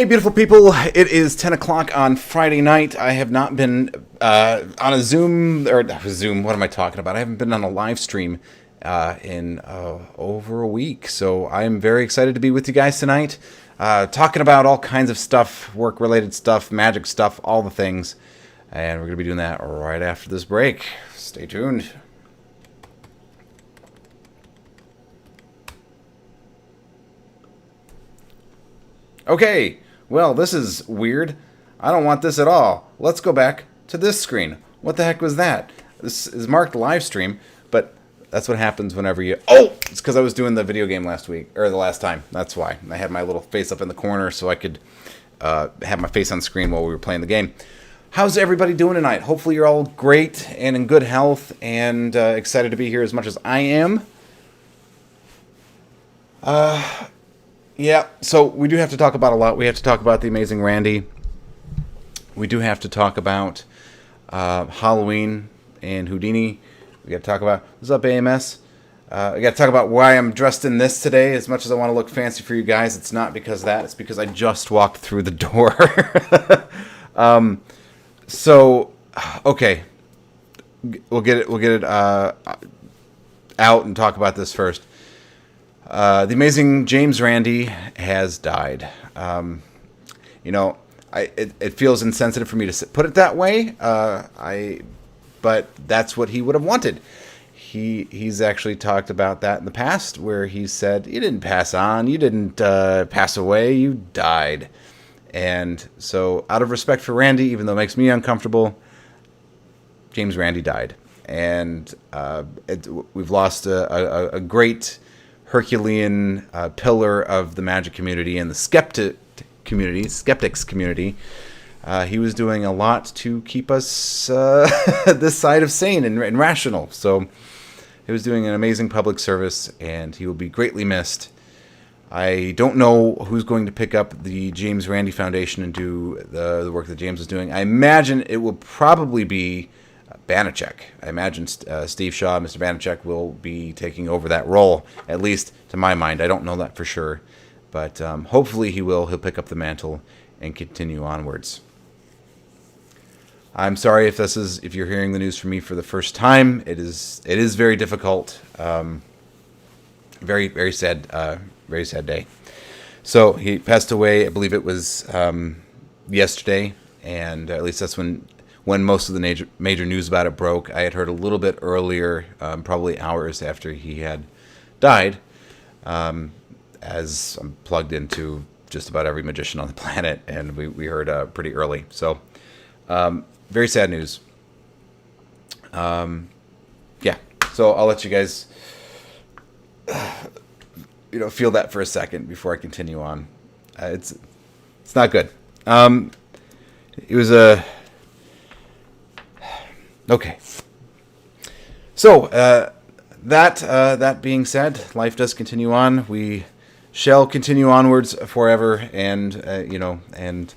Hey, beautiful people. It is 10 o'clock on Friday night. I have not been on a Zoom, what am I talking about? I haven't been on a live stream in over a week. So I'm very excited to be with you guys tonight, talking about all kinds of stuff, work-related stuff, magic stuff, all the things. And we're going to be doing that right after this break. Stay tuned. Okay, well, this is weird. I don't want this at all. Let's go back to this screen. What the heck was that? This is marked live stream, but that's what happens whenever you... Oh! It's because I was doing the video game last week, or the last time. That's why. I had my little face up in the corner so I could have my face on screen while we were playing the game. How's everybody doing tonight? Hopefully you're all great and in good health and excited to be here as much as I am. Yeah, so we do have to talk about a lot. We have to talk about the amazing Randy. We do have to talk about Halloween and Houdini. We got to talk about... What's up, AMS? I got to talk about why I'm dressed in this today. As much as I want to look fancy for you guys, it's not because of that. It's because I just walked through the door. So, okay. We'll get it out and talk about this first. The amazing James Randi has died. It feels insensitive for me to put it that way. But that's what he would have wanted. He's actually talked about that in the past, where he said, "You didn't pass on. You didn't pass away. You died." And so, out of respect for Randy, even though it makes me uncomfortable, James Randi died, and we've lost a great Herculean pillar of the magic community and the skeptics community. He was doing a lot to keep us this side of sane and rational. So he was doing an amazing public service, and he will be greatly missed. I don't know who's going to pick up the James Randi Foundation and do the work that James is doing. I imagine it will probably be Banachek. I imagine Steve Shaw, Mr. Banachek, will be taking over that role, at least to my mind. I don't know that for sure, but hopefully he will. He'll pick up the mantle and continue onwards. I'm sorry if you're hearing the news from me for the first time. It is very difficult. Very, very sad. Very sad day. So he passed away. I believe it was yesterday, and at least that's when most of the major news about it broke. I had heard a little bit earlier, probably hours after he had died, as I'm plugged into just about every magician on the planet, and we heard pretty early. So, very sad news. Yeah, so I'll let you guys feel that for a second before I continue on. It's not good. It was a... Okay. So, that being said, life does continue on. We shall continue onwards forever, and and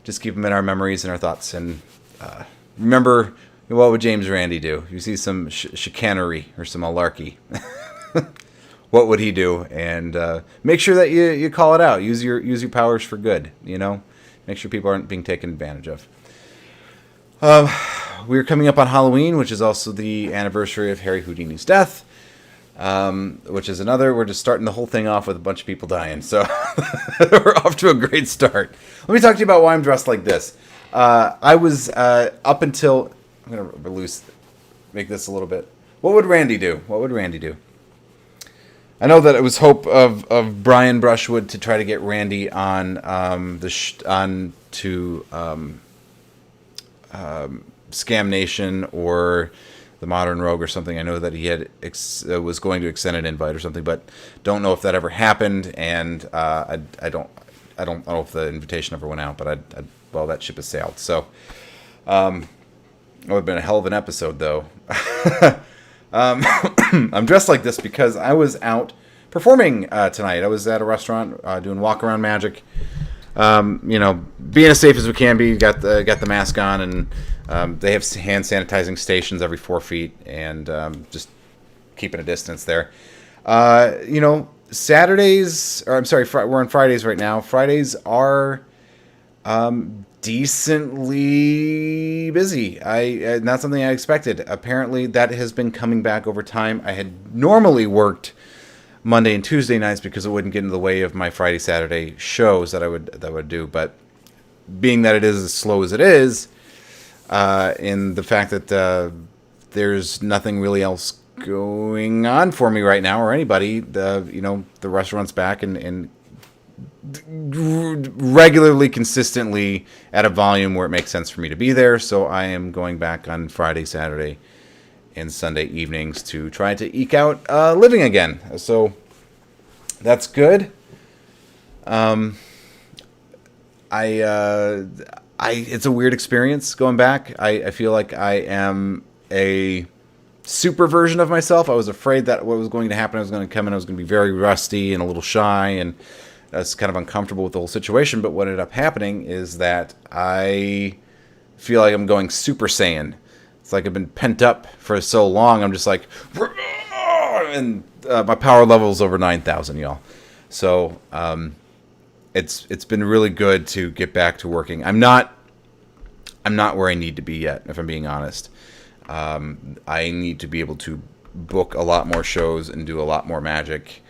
just keep them in our memories and our thoughts. And remember, what would James Randi do? If you see some chicanery or some malarkey, what would he do? And make sure that you call it out. Use your powers for good. Make sure people aren't being taken advantage of. We're coming up on Halloween, which is also the anniversary of Harry Houdini's death, which is another. We're just starting the whole thing off with a bunch of people dying. So we're off to a great start. Let me talk to you about why I'm dressed like this. I was up until... I'm going to make this a little bit. What would Randy do? I know that it was hope of Brian Brushwood to try to get Randy on to Scam Nation or the Modern Rogue or something. I know that he had was going to extend an invite or something, but don't know if that ever happened. And I don't know if the invitation ever went out. But well, that ship has sailed. So it would have been a hell of an episode, though. I'm dressed like this because I was out performing tonight. I was at a restaurant doing walk-around magic. Being as safe as we can be. Got the mask on, and they have hand sanitizing stations every 4 feet, and just keeping a distance there. Saturdays, or I'm sorry, we're on Fridays right now. Fridays are Decently busy. Not something I expected. Apparently, that has been coming back over time. I had normally worked Monday and Tuesday nights because it wouldn't get in the way of my Friday, Saturday shows that I would do. But being that it is as slow as it is, in the fact that there's nothing really else going on for me right now or anybody, the restaurant's back and regularly, consistently at a volume where it makes sense for me to be there. So I am going back on Friday, Saturday, and Sunday evenings to try to eke out living again. So that's good. It's a weird experience going back. I feel like I am a super version of myself. I was afraid that what was going to happen, I was going to come in, I was going to be very rusty and a little shy, and I was kind of uncomfortable with the whole situation. But what ended up happening is that I feel like I'm going Super Saiyan. It's like I've been pent up for so long. I'm just like, and my power level is over 9,000, y'all. So it's been really good to get back to working. I'm not where I need to be yet, if I'm being honest. I need to be able to book a lot more shows and do a lot more magic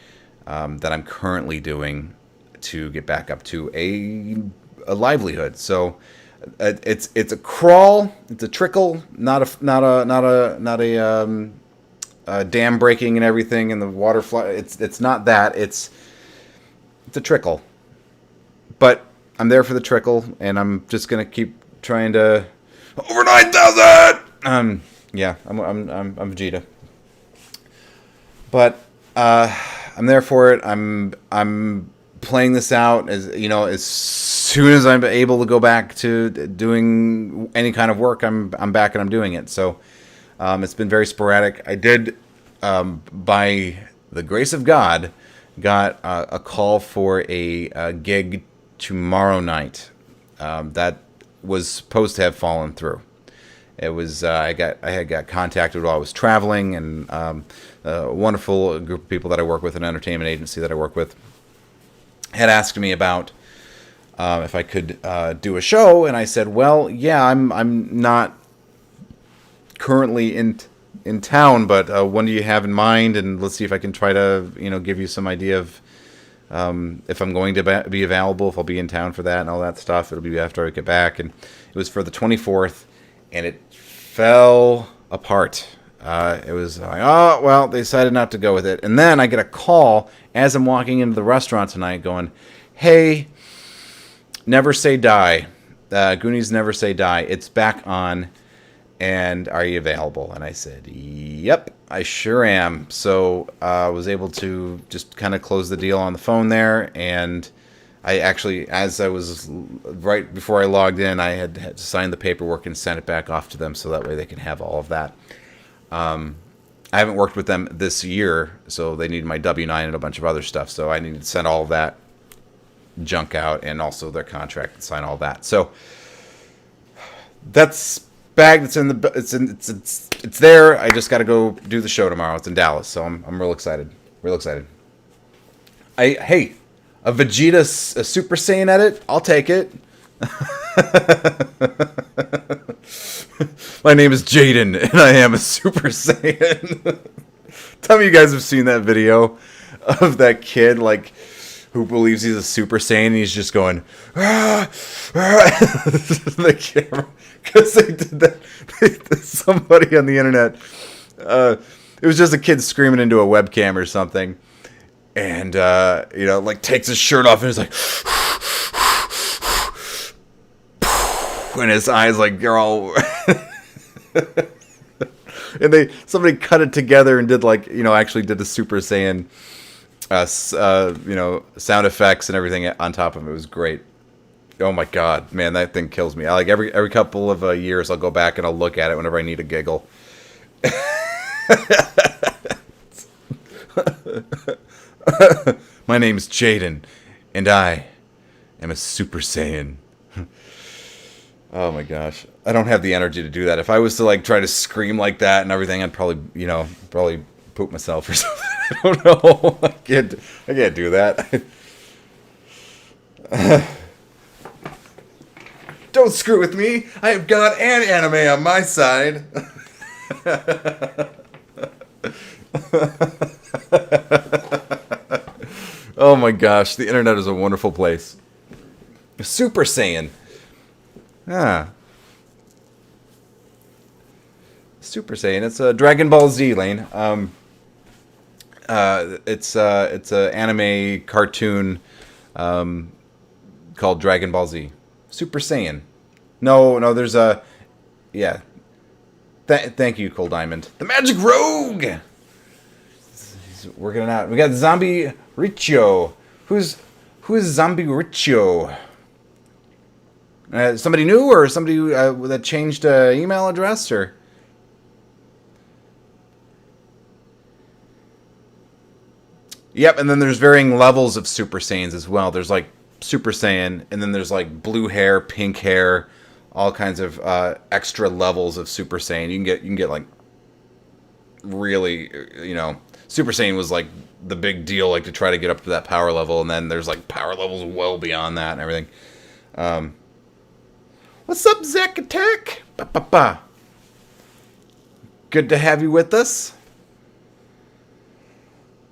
that I'm currently doing to get back up to a livelihood. So it's a crawl, it's a trickle, not a dam breaking and everything and the water flood. It's not that. It's a trickle. But I'm there for the trickle, and I'm just gonna keep trying to over 9,000. Yeah, I'm Vegeta. But I'm there for it. I'm playing this out as soon as I'm able to go back to doing any kind of work. I'm back and I'm doing it. So it's been very sporadic. I did, by the grace of God, got a call for a gig tomorrow night. That was supposed to have fallen through. It was I had got contacted while I was traveling, and a wonderful group of people that I work with, an entertainment agency that I work with, had asked me about if I could do a show, and I said, well, yeah, I'm not currently in town, but when do you have in mind? And let's see if I can try to give you some idea of if I'm going to be available, if I'll be in town for that and all that stuff. It'll be after I get back, and it was for the 24th, and it fell apart. It was like, oh, well, they decided not to go with it. And then I get a call as I'm walking into the restaurant tonight going, hey, Never Say Die. Goonies Never Say Die. It's back on, and are you available? And I said, yep, I sure am. So I was able to just kind of close the deal on the phone there, and I actually, as I was right before I logged in, I had to sign the paperwork and send it back off to them so that way they can have all of that. I haven't worked with them this year, so they need my W-9 and a bunch of other stuff. So I need to send all of that junk out and also their contract and sign all that. So that's bag that's in the it's there. I just got to go do the show tomorrow. It's in Dallas, so I'm real excited. Real excited. Hey, a Vegeta a Super Saiyan edit? I'll take it. My name is Jaden, and I am a Super Saiyan. Tell me you guys have seen that video of that kid, like, who believes he's a Super Saiyan, and he's just going, the camera, because they did that. Somebody on the internet, it was just a kid screaming into a webcam or something, and like takes his shirt off and is like, and his eyes like they're all. And somebody cut it together and did actually did the Super Saiyan, sound effects and everything on top of it. It was great. Oh my god, man, that thing kills me. I like every couple of years I'll go back and I'll look at it whenever I need a giggle. My name's Jaden, and I am a Super Saiyan. Oh my gosh, I don't have the energy to do that. If I was to try to scream like that and everything, I'd probably poop myself or something. I don't know. I can't do that. Don't screw with me. I have God and anime on my side. Oh my gosh, the internet is a wonderful place. Super Saiyan. Ah. Super Saiyan. It's a Dragon Ball Z, Lane. It's a anime cartoon called Dragon Ball Z. Super Saiyan. No, there's a... Yeah. Thank you, Cole Diamond. The Magic Rogue! He's working it out. We got Zombie Riccio. Who is Zombie Riccio? Somebody new or somebody that changed email address or... Yep, and then there's varying levels of Super Saiyans as well. There's like Super Saiyan, and then there's like blue hair, pink hair, all kinds of extra levels of Super Saiyan. You can get like really, Super Saiyan was like the big deal, like to try to get up to that power level, and then there's like power levels well beyond that and everything. What's up, Zack Attack? Ba-ba-ba. Good to have you with us.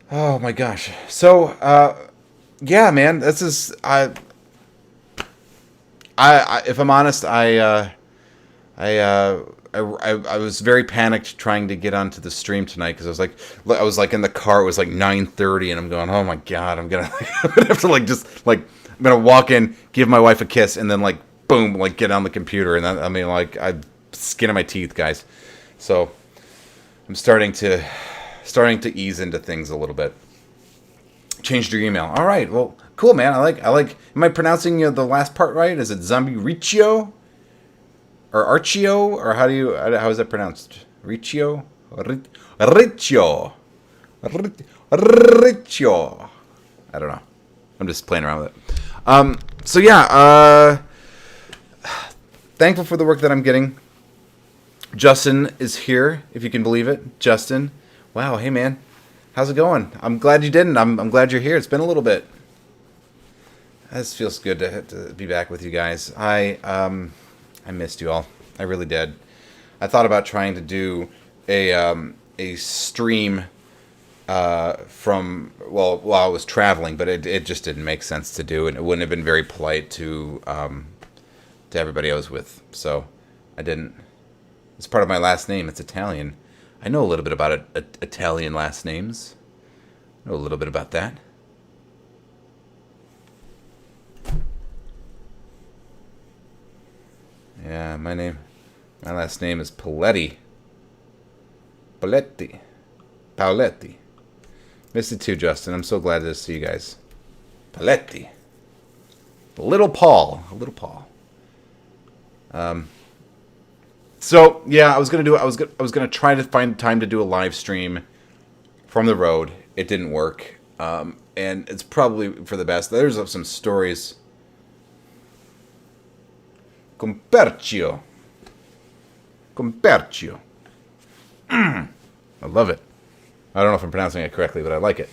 Oh my gosh. So, yeah, man, this is I if I'm honest, I was very panicked trying to get onto the stream tonight because I was like in the car. It was like 9:30, and I'm going, oh my god, I'm gonna have to I'm gonna walk in, give my wife a kiss, and then like boom, like get on the computer, and then, I mean like I'm skin of my teeth, guys. So I'm starting to ease into things a little bit. Changed your email. All right. Well, cool, man. I like. Am I pronouncing the last part right? Is it Zombie Riccio? Or Archio? Or how is that pronounced? Riccio? Riccio. Riccio. I don't know. I'm just playing around with it. So yeah, thankful for the work that I'm getting. Justin is here, if you can believe it. Justin. Wow, hey man. How's it going? I'm glad you didn't. I'm glad you're here. It's been a little bit. This feels good to be back with you guys. I missed you all. I really did. I thought about trying to do a stream from while I was traveling, but it just didn't make sense to do, and it wouldn't have been very polite to everybody I was with. So I didn't. It's part of my last name. It's Italian. I know a little bit about Italian last names. I know a little bit about that. Yeah, my last name is Paletti. Pauletti. Missed it too, Justin. I'm so glad to see you guys. Paletti. Little Paul. So yeah, I was gonna try to find time to do a live stream from the road. It didn't work, and it's probably for the best. There's some stories. Compercio. I love it. I don't know if I'm pronouncing it correctly, but I like it.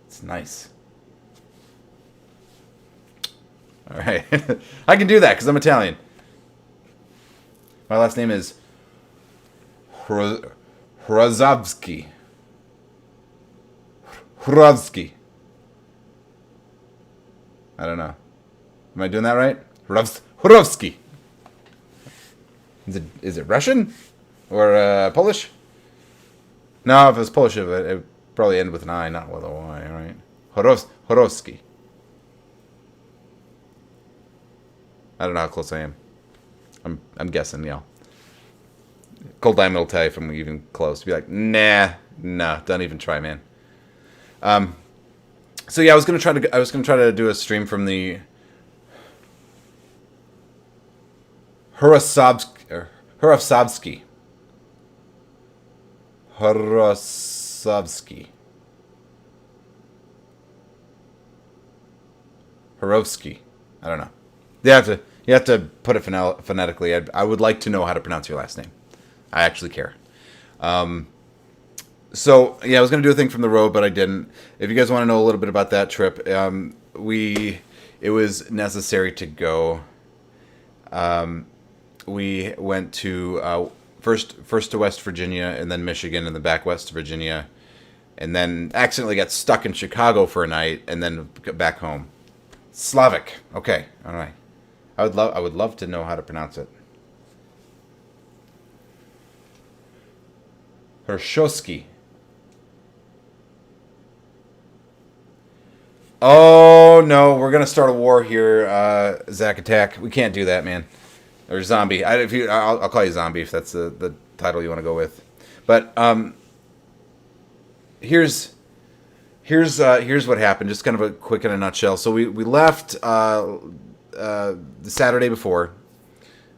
It's nice. All right, I can do that because I'm Italian. My last name is Hrozovsky. I don't know. Am I doing that right? Hrozovsky. Is it Russian? Or Polish? No, if it was Polish, it would probably end with an I, not with a Y, right? Horovsky. I don't know how close I am. I'm guessing, yeah. Cold Diamond will tell you if I'm even close. Be like, nah, don't even try, man. So yeah, I was gonna try to do a stream from the Horosovsky. Horovsky. I don't know. You have to put it phonetically. I would like to know how to pronounce your last name. I actually care. So yeah, I was gonna do a thing from the road, but I didn't. If you guys want to know a little bit about that trip, it was necessary to go. We went to first to West Virginia, and then Michigan, and then back west to Virginia, and then accidentally got stuck in Chicago for a night, and then got back home. Slavic. Okay, all right. I would love to know how to pronounce it. Hershowski. Oh no, we're gonna start a war here, Zack Attack. We can't do that, man. Or Zombie. I'll call you Zombie if that's the title you want to go with. But here's what happened. Just kind of a quick in a nutshell. So we left the Saturday before.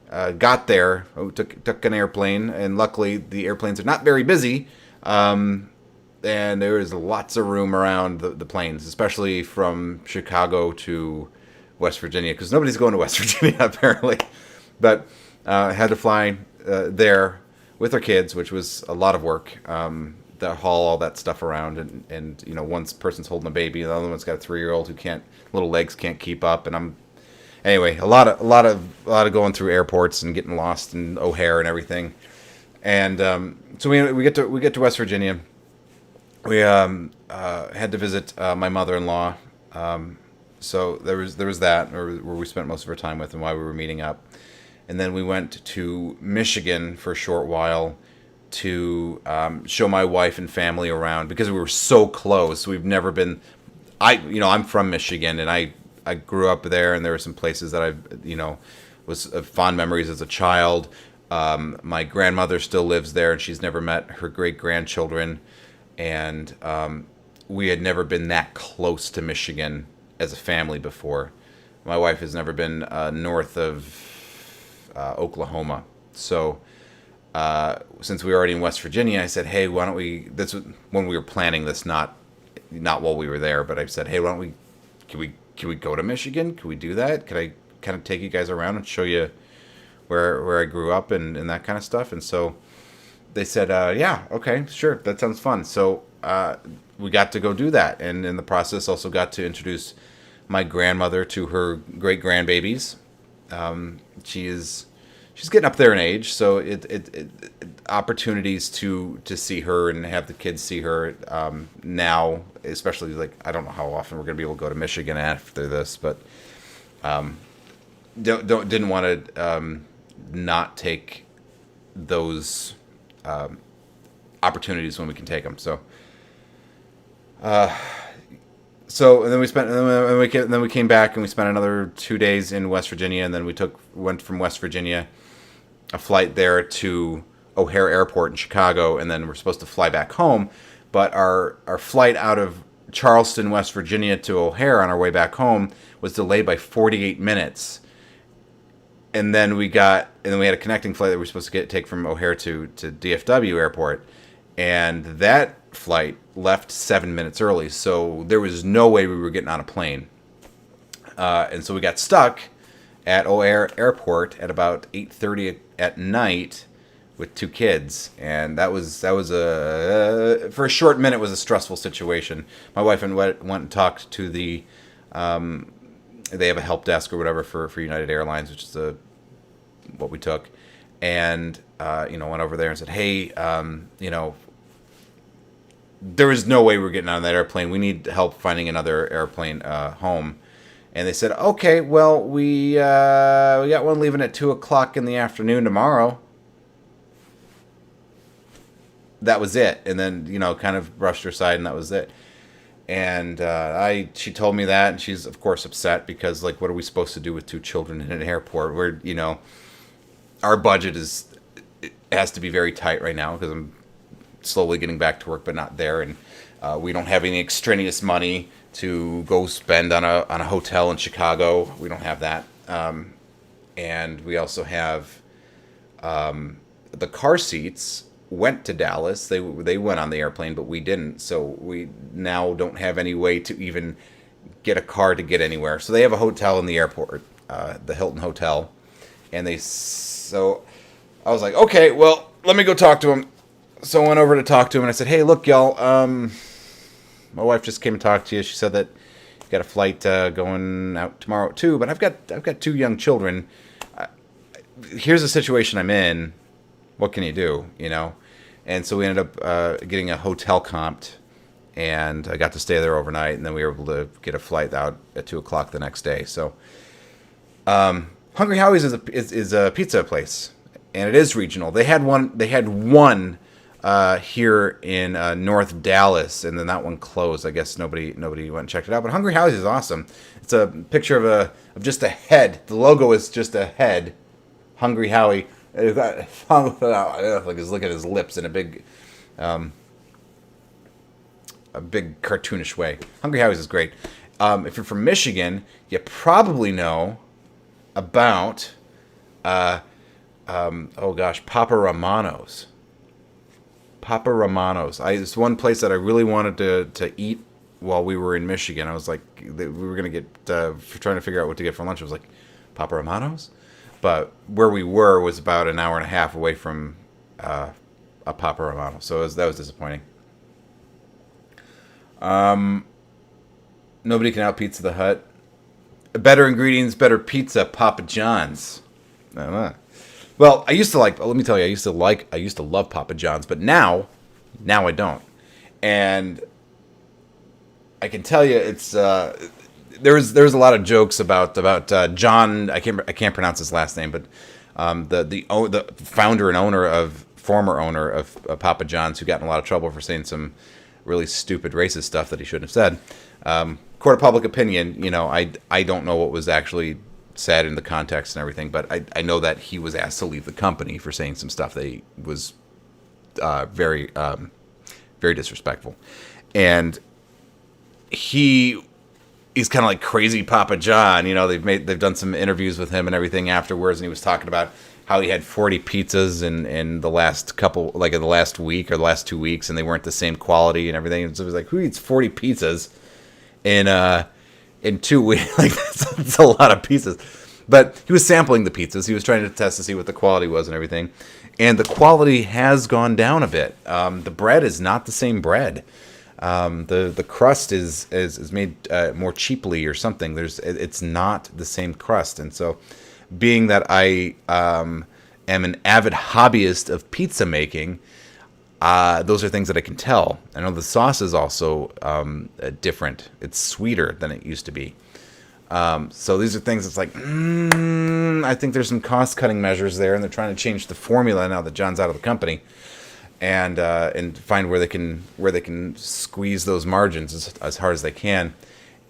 Got there. Took an airplane, and luckily the airplanes are not very busy. And there was lots of room around the planes, especially from Chicago to West Virginia, because nobody's going to West Virginia apparently. But had to fly there with our kids, which was a lot of work. To haul all that stuff around, and one person's holding a baby, and the other one's got a 3-year-old who little legs can't keep up, and anyway, a lot of going through airports and getting lost in O'Hare and everything. And so we get to West Virginia. We had to visit my mother-in-law. So there was that, where we spent most of our time with, and why we were meeting up. And then we went to Michigan for a short while to show my wife and family around, because we were so close. We've never been. I'm from Michigan, and I grew up there, and there were some places that was fond memories as a child. My grandmother still lives there, and she's never met her great grandchildren, and we had never been that close to Michigan as a family before. My wife has never been north of Oklahoma, so. Since we were already in West Virginia, I said, "Hey, why don't we?" This was when we were planning this, not while we were there. But I said, "Hey, why don't we? Can we go to Michigan? Can we do that? Could I kind of take you guys around and show you where I grew up and that kind of stuff?" And so they said, "Yeah, okay, sure, that sounds fun." So we got to go do that, and in the process, also got to introduce my grandmother to her great grandbabies. She's getting up there in age, so it opportunities to see her and have the kids see her now, especially I don't know how often we're gonna be able to go to Michigan after this, but didn't want to not take those opportunities when we can take them. So and then we came back, and we spent another 2 days in West Virginia, and then went from West Virginia, a flight there to O'Hare Airport in Chicago, and then we're supposed to fly back home. But our flight out of Charleston, West Virginia to O'Hare on our way back home was delayed by 48 minutes. And then we had a connecting flight that we were supposed to take from O'Hare to DFW Airport, and that flight left 7 minutes early, so there was no way we were getting on a plane. And so we got stuck at O'Hare Airport at about 8:30 at night with 2 kids, and that was for a short minute was a stressful situation. My wife went and talked to the they have a help desk or whatever for United Airlines, which is what we took, and went over there and said, "Hey, there was no way we were getting on that airplane. We need help finding another airplane home." And they said, "Okay, well, we got one leaving at 2:00 in the afternoon tomorrow." That was it. And then, kind of brushed her aside, and that was it. And she told me that, and she's, of course, upset because, what are we supposed to do with 2 children in an airport where, our budget has to be very tight right now because I'm slowly getting back to work, but not there. And we don't have any extraneous money to go spend on a hotel in Chicago. We don't have that. And we also have the car seats went to Dallas. They went on the airplane, but we didn't. So we now don't have any way to even get a car to get anywhere. So they have a hotel in the airport, the Hilton Hotel. And so I was like, okay, well, let me go talk to him. So I went over to talk to him, and I said, "Hey, look, y'all, my wife just came and talked to you. She said that got a flight going out tomorrow too. But I've got 2 young children. Here's the situation I'm in. What can you do? You know. And so we ended up getting a hotel comped, and I got to stay there overnight, and then we were able to get a flight out at 2:00 the next day. So, Hungry Howie's is a pizza place, and it is regional. They had one here in North Dallas, and then that one closed. I guess nobody went and checked it out. But Hungry Howie's is awesome. It's a picture of just a head. The logo is just a head. Hungry Howie. Like he's looking at his lips in a big cartoonish way. Hungry Howie's is great. If you're from Michigan, you probably know about Papa Romano's. Papa Romano's. It's one place that I really wanted to eat while we were in Michigan. I was like, we were gonna get trying to figure out what to get for lunch. I was like, Papa Romano's. But where we were was about an hour and a half away from a Papa Romano, so that was disappointing. Nobody can out Pizza the Hut. Better ingredients, better pizza. Papa John's. Well, I used to like. Let me tell you, I used to love Papa John's, but now I don't. And I can tell you, it's. There was a lot of jokes about John. I can't pronounce his last name, but the founder and former owner of Papa John's, who got in a lot of trouble for saying some really stupid racist stuff that he shouldn't have said. Court of public opinion, you know, I don't know what was actually said in the context and everything, but I know that he was asked to leave the company for saying some stuff that was very very disrespectful, and he's kind of like crazy Papa John. You know, they've done some interviews with him and everything afterwards, and he was talking about how he had 40 pizzas in the last couple, like in the last week or the last 2 weeks, and they weren't the same quality and everything. And so he was like, who eats 40 pizzas in 2 weeks? Like that's a lot of pizzas. But he was sampling the pizzas. He was trying to test to see what the quality was and everything. And the quality has gone down a bit. The bread is not the same bread. The crust is made more cheaply or something. It's not the same crust, and so being that I am an avid hobbyist of pizza making, those are things that I can tell. I know the sauce is also different. It's sweeter than it used to be. So these are things that's like, I think there's some cost-cutting measures there, and they're trying to change the formula now that John's out of the company, and find where they can squeeze those margins as hard as they can.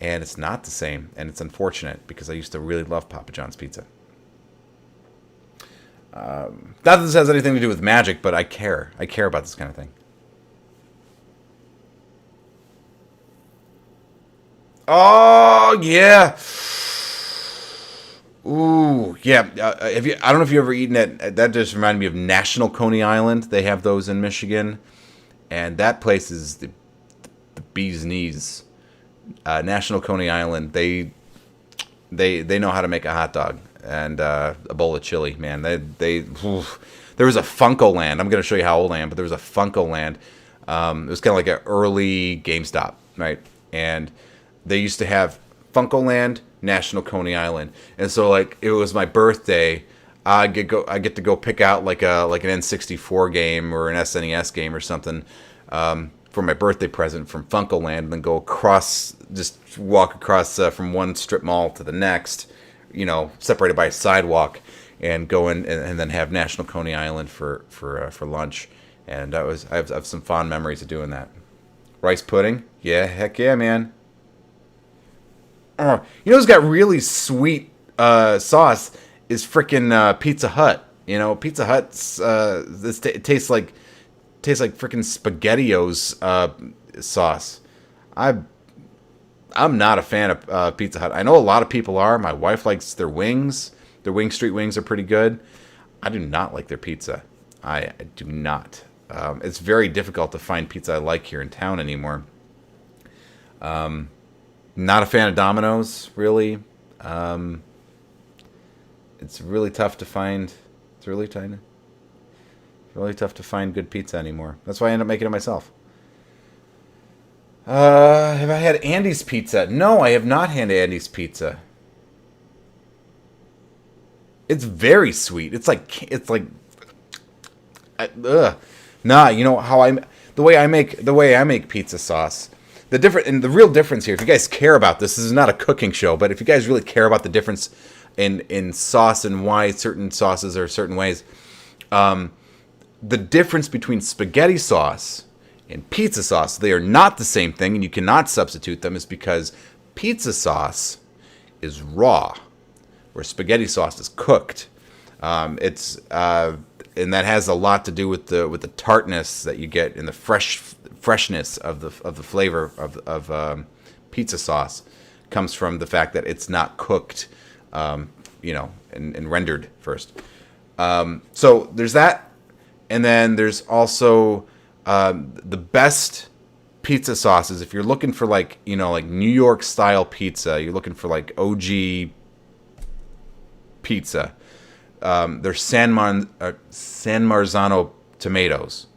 And it's not the same, and it's unfortunate because I used to really love Papa John's pizza. Not that this has anything to do with magic, but I care. I care about this kind of thing. Oh yeah. Ooh yeah. I don't know if you ever eaten at. That just reminded me of National Coney Island. They have those in Michigan, and that place is the bee's knees. National Coney Island. They know how to make a hot dog and a bowl of chili. Man, there was a Funko Land. I'm going to show you how old I am, but there was a Funko Land. It was kind of like an early GameStop, right? And they used to have Funko Land, National Coney Island, and so like it was my birthday. I get to go pick out like an N64 game or an SNES game or something for my birthday present from Funko Land, and then go across, just walk across from one strip mall to the next, you know, separated by a sidewalk, and go in and then have National Coney Island for lunch. And I have some fond memories of doing that. Rice pudding, yeah, heck yeah, man. You know who's got really sweet sauce is frickin' Pizza Hut. You know, Pizza Hut's it tastes like frickin' SpaghettiOs sauce. I'm not a fan of Pizza Hut. I know a lot of people are. My wife likes their wings. Their Wing Street wings are pretty good. I do not like their pizza. I do not. It's very difficult to find pizza I like here in town anymore. Not a fan of Domino's, really. It's really tough to find. It's really tough to find good pizza anymore. That's why I end up making it myself. Have I had Andy's Pizza? No, I have not had Andy's Pizza. It's very sweet. Ugh. Nah, you know how the way I make pizza sauce. The real difference here, if you guys care about this is not a cooking show, but if you guys really care about the difference in sauce and why certain sauces are certain ways, the difference between spaghetti sauce and pizza sauce, they are not the same thing, and you cannot substitute them, is because pizza sauce is raw, where spaghetti sauce is cooked. And that has a lot to do with the tartness that you get and the freshness of the flavor of pizza sauce comes from the fact that it's not cooked, and rendered first. So there's that, and then there's also the best pizza sauces. If you're looking for like New York style pizza, you're looking for like OG pizza. There's San Marzano Tomatoes,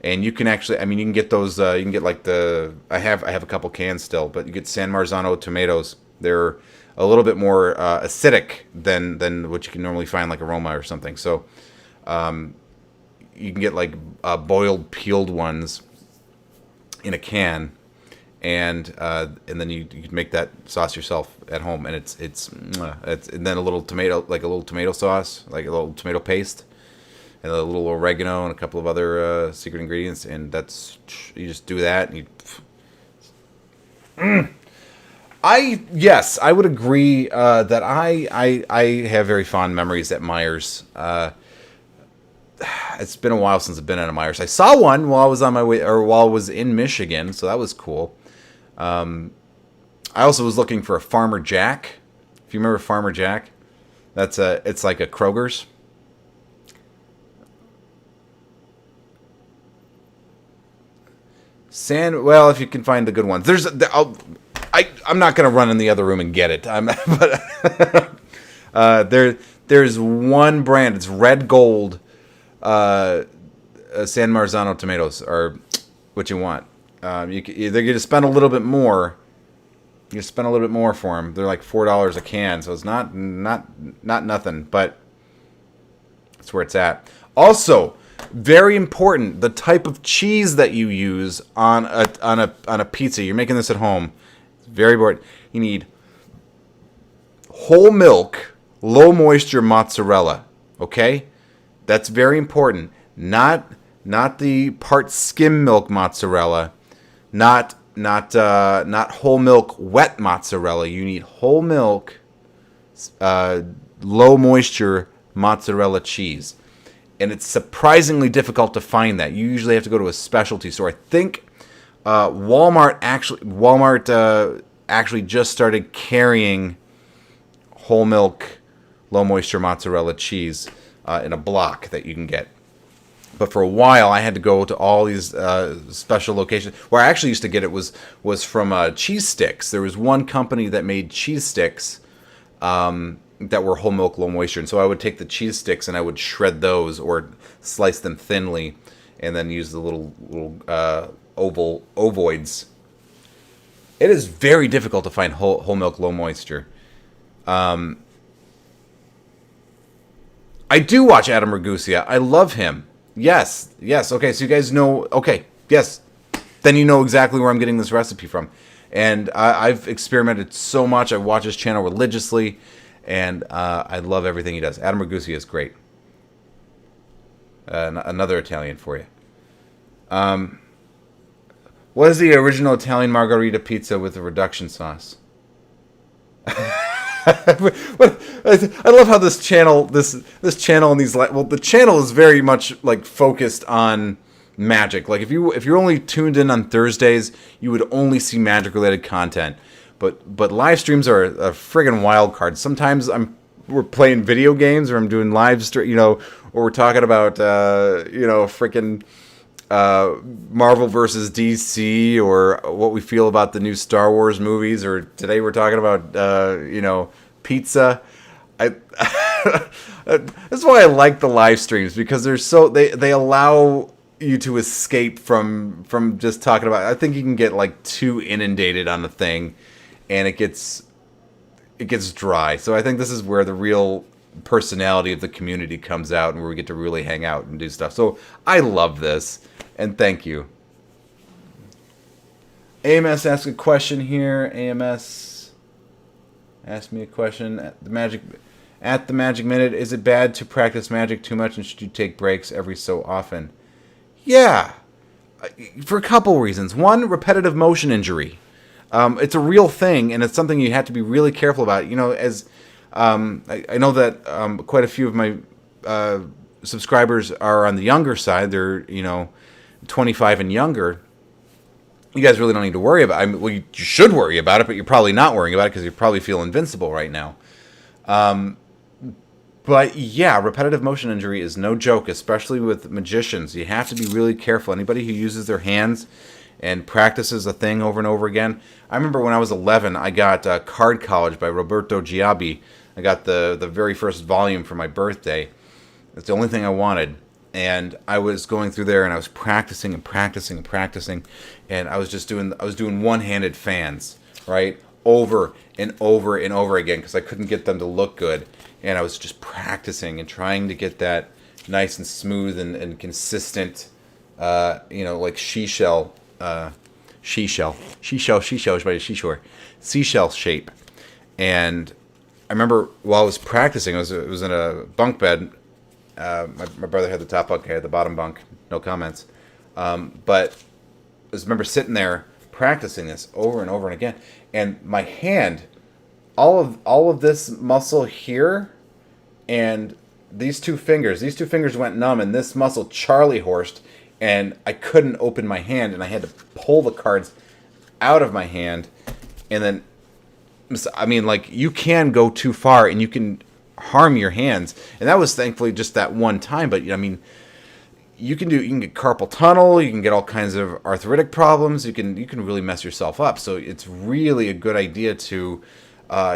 and you can actually, you can get those. You can get like I have a couple cans still, but you get San Marzano Tomatoes. They're a little bit more acidic than what you can normally find like Aroma or something. So you can get like boiled peeled ones in a can, and then you can make that sauce yourself at home, and it's and then a little tomato sauce, like a little tomato paste, and a little oregano and a couple of other secret ingredients, and you just do that. And I would agree that I have very fond memories at Myers. It's been a while since I've been at a Myers. I saw one while I was on my way, or while I was in Michigan, so that was cool. I also was looking for a Farmer Jack. If you remember Farmer Jack, it's like a Kroger's. Well, if you can find the good ones, I'm not gonna run in the other room and get it. But there's one brand. It's red gold. San Marzano tomatoes are what you want. They're going to spend a little bit more. You spend a little bit more for them. They're like $4 a can, so it's not nothing, but that's where it's at. Also, very important, the type of cheese that you use on a pizza. You're making this at home. It's very important. You need whole milk, low moisture mozzarella. Okay, that's very important. Not the part skim milk mozzarella. Not whole milk wet mozzarella. You need whole milk, low moisture mozzarella cheese, and it's surprisingly difficult to find that. You usually have to go to a specialty store. I think Walmart actually just started carrying whole milk, low moisture mozzarella cheese in a block that you can get. But for a while, I had to go to all these special locations. Where I actually used to get it was from cheese sticks. There was one company that made cheese sticks that were whole milk, low moisture. And so I would take the cheese sticks and I would shred those or slice them thinly, and then use the little oval ovoids. It is very difficult to find whole milk, low moisture. I do watch Adam Ragusa. I love him. Yes. Okay, so you guys know. Okay, yes. Then you know exactly where I'm getting this recipe from. And I've experimented so much. I watch his channel religiously, and I love everything he does. Adam Ragusa is great. Another Italian for you. What is the original Italian margarita pizza with a reduction sauce? I love how this channel, this channel and the channel is very much like focused on magic. Like if you're only tuned in on Thursdays, you would only see magic related content. But live streams are a friggin' wild card. Sometimes we're playing video games, or I'm doing live stream, or we're talking about freaking Marvel versus DC, or what we feel about the new Star Wars movies, or today we're talking about pizza. That's why I like the live streams, because they allow you to escape from just talking about. I think you can get like too inundated on the thing, and it gets dry. So I think this is where the real personality of the community comes out, and where we get to really hang out and do stuff. So I love this, and thank you. AMS asked a question here. AMS asked me a question at the Magic Minute. Is it bad to practice magic too much, and should you take breaks every so often? Yeah, for a couple reasons. One, repetitive motion injury. It's a real thing, and it's something you have to be really careful about. You know, as I know that quite a few of my subscribers are on the younger side. They're 25 and younger. You guys really don't need to worry about it. Well, you should worry about it, but you're probably not worrying about it because you probably feel invincible right now. But yeah, repetitive motion injury is no joke, especially with magicians. You have to be really careful. Anybody who uses their hands and practices a thing over and over again. I remember when I was 11, I got Card College by Roberto Giabbi. I got the very first volume for my birthday. It's the only thing I wanted. And I was going through there, and I was practicing and practicing and practicing, and I was doing one-handed fans, right, over and over and over again, because I couldn't get them to look good, and I was just practicing and trying to get that nice and smooth and consistent, like seashell shape. And I remember while I was practicing, it was in a bunk bed. My brother had the top bunk, I had the bottom bunk. No comments. But I just remember sitting there practicing this over and over and again, and my hand, all of this muscle here, and these two fingers went numb, and this muscle Charlie horsed, and I couldn't open my hand, and I had to pull the cards out of my hand, and then, I mean, like, you can go too far, and you can harm your hands, and that was thankfully just that one time. But I mean, you can get carpal tunnel, you can get all kinds of arthritic problems, you can really mess yourself up. So it's really a good idea to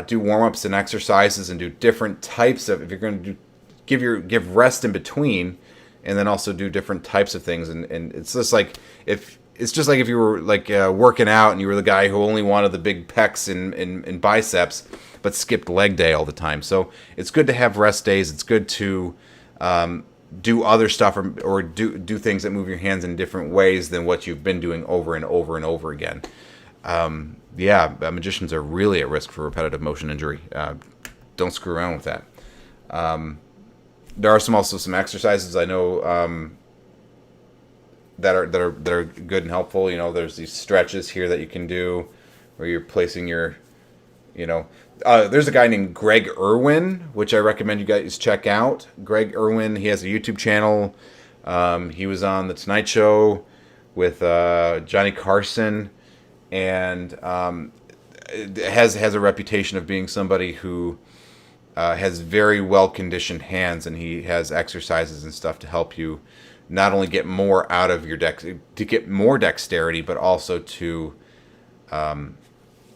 do warm-ups and exercises and do different types of, if you're going to give rest in between, and then also do different types of things. And it's just like if you were like working out and you were the guy who only wanted the big pecs and biceps, but skipped leg day all the time. So it's good to have rest days. It's good to do other stuff or do things that move your hands in different ways than what you've been doing over and over and over again. Magicians are really at risk for repetitive motion injury. Don't screw around with that. There are also some exercises I know that are good and helpful. There's these stretches here that you can do where you're placing your, there's a guy named Greg Irwin, which I recommend you guys check out. Greg Irwin, he has a YouTube channel. He was on The Tonight Show with Johnny Carson, and has a reputation of being somebody who has very well-conditioned hands, and he has exercises and stuff to help you not only get more out of your to get more dexterity, but also to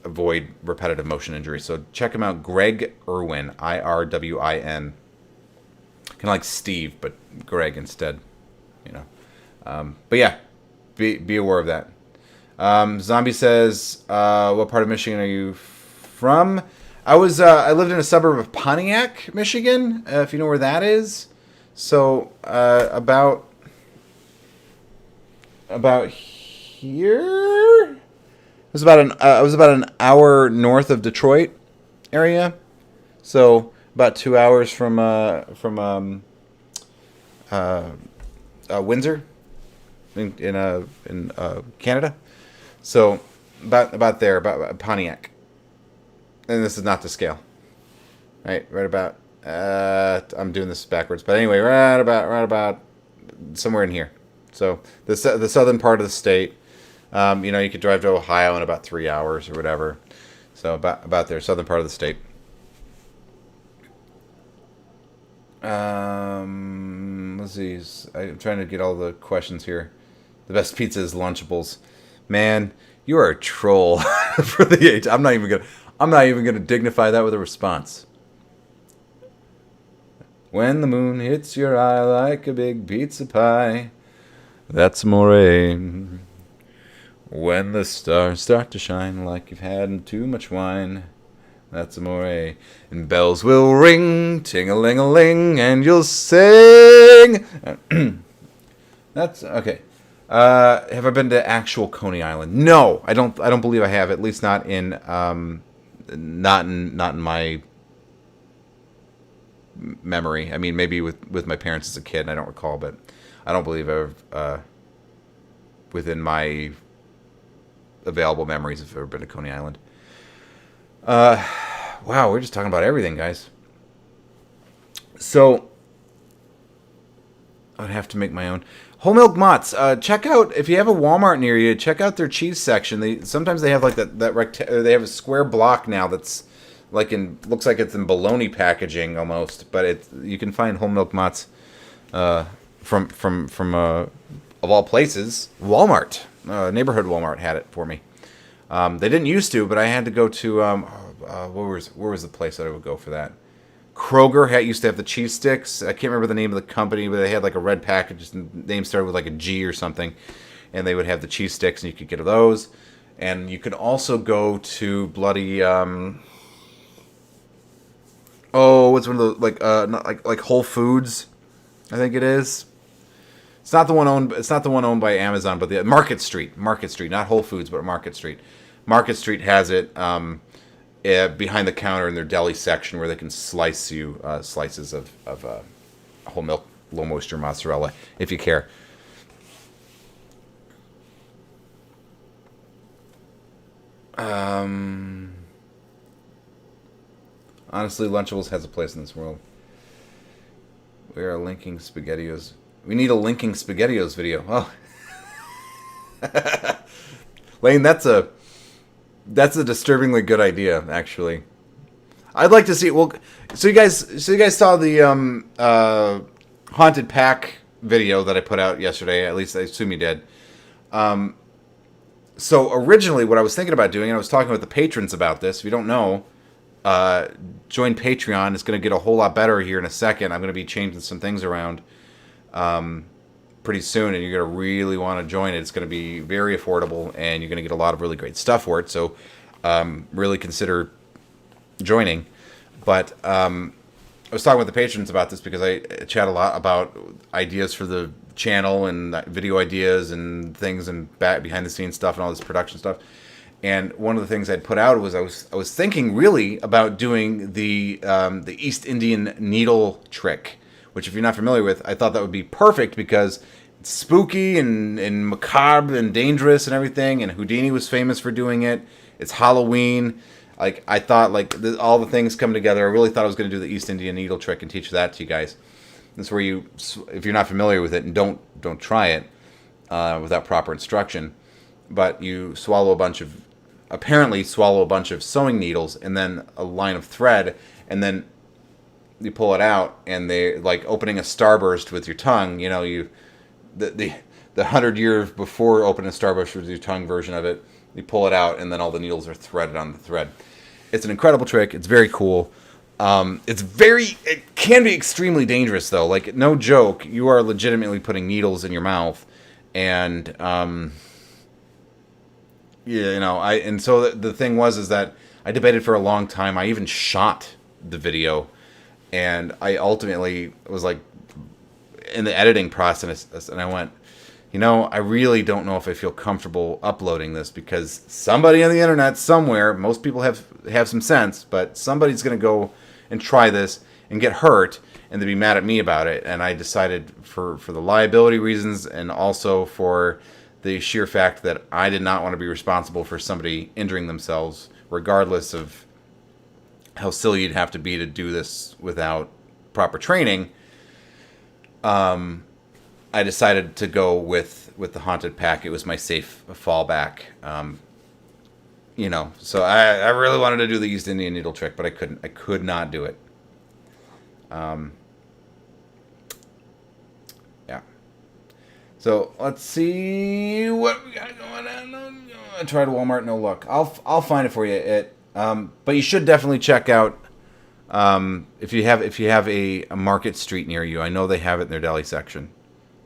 avoid repetitive motion injury. So check him out, Greg Irwin, Irwin. Kind of like Steve, but Greg instead. But yeah, be aware of that. Zombie says, what part of Michigan are you from? I lived in a suburb of Pontiac, Michigan, if you know where that is. So about here. It was about an hour north of Detroit area, so about 2 hours from Windsor, in Canada. So about there, about Pontiac. And this is not to scale, right about. I'm doing this backwards, but anyway, right about somewhere in here. So the southern part of the state. You could drive to Ohio in about 3 hours or whatever. So about there, southern part of the state. Let's see. I'm trying to get all the questions here. The best pizza is Lunchables. Man, you are a troll for the age. I'm not even gonna dignify that with a response. When the moon hits your eye like a big pizza pie. That's amore. When the stars start to shine like you've had too much wine. That's amore. And bells will ring, ting-a-ling-a-ling, and you'll sing. That's okay. Have I been to actual Coney Island? No, I don't. I don't believe I have. At least not in not in my memory. I mean, maybe with my parents as a kid. I don't recall, but I don't believe I've within my available memories have ever been to Coney Island. Wow, we're just talking about everything, guys. So I'd have to make my own. Whole milk mozz. Check out if you have a Walmart near you. Check out their cheese section. Sometimes they have like they have a square block now that's like looks like it's in bologna packaging almost, but you can find whole milk mozz from of all places, Walmart. Neighborhood Walmart had it for me. They didn't used to, but I had to go to where was the place that I would go for that? Kroger used to have the cheese sticks. I can't remember the name of the company, but they had like a red package. The name started with like a G or something, and they would have the cheese sticks, and you could get those. And you could also go to bloody what's one of the like Whole Foods, I think it is. It's not the one owned by Amazon, but the Market Street, not Whole Foods, but Market Street. Market Street has it behind the counter in their deli section where they can slice you slices of whole milk, low moisture mozzarella if you care. Honestly, Lunchables has a place in this world. We are linking SpaghettiOs. We need a linking SpaghettiOs video. Oh, Lane, that's a disturbingly good idea, actually. I'd like to see. Well, so you guys saw the haunted pack video that I put out yesterday. At least I assume you did. So originally, what I was thinking about doing, and I was talking with the patrons about this. If you don't know, join Patreon. It's going to get a whole lot better here in a second. I'm going to be changing some things around pretty soon, and you're going to really want to join it. It's going to be very affordable, and you're going to get a lot of really great stuff for it. So really consider joining. But I was talking with the patrons about this because I chat a lot about ideas for the channel and video ideas and things and behind the scenes stuff and all this production stuff. And one of the things I'd put out was I was thinking really about doing the East Indian needle trick, which if you're not familiar with, I thought that would be perfect because it's spooky and macabre and dangerous and everything. And Houdini was famous for doing it. It's Halloween. Like I thought, all the things come together. I really thought I was going to do the East Indian needle trick and teach that to you guys. That's where you, if you're not familiar with it, and don't try it without proper instruction, but you swallow a bunch of sewing needles and then a line of thread, and then you pull it out, and they like opening a starburst with your tongue. You know, the 100 years before opening a starburst with your tongue version of it. You pull it out, and then all the needles are threaded on the thread. It's an incredible trick. It's very cool. It can be extremely dangerous, though. Like, no joke, you are legitimately putting needles in your mouth, and so the thing is that I debated for a long time. I even shot the video, and I ultimately was like in the editing process, and I went, I really don't know if I feel comfortable uploading this because somebody on the internet somewhere, most people have some sense, but somebody's going to go and try this and get hurt and they'd be mad at me about it. And I decided for the liability reasons and also for the sheer fact that I did not want to be responsible for somebody injuring themselves, regardless of how silly you'd have to be to do this without proper training. I decided to go with the haunted pack. It was my safe fallback. So I really wanted to do the East Indian needle trick, but I couldn't. I could not do it. Yeah. So let's see what we got going on. I tried Walmart, no luck. I'll find it for you. But you should definitely check out if you have a Market Street near you. I know they have it in their deli section.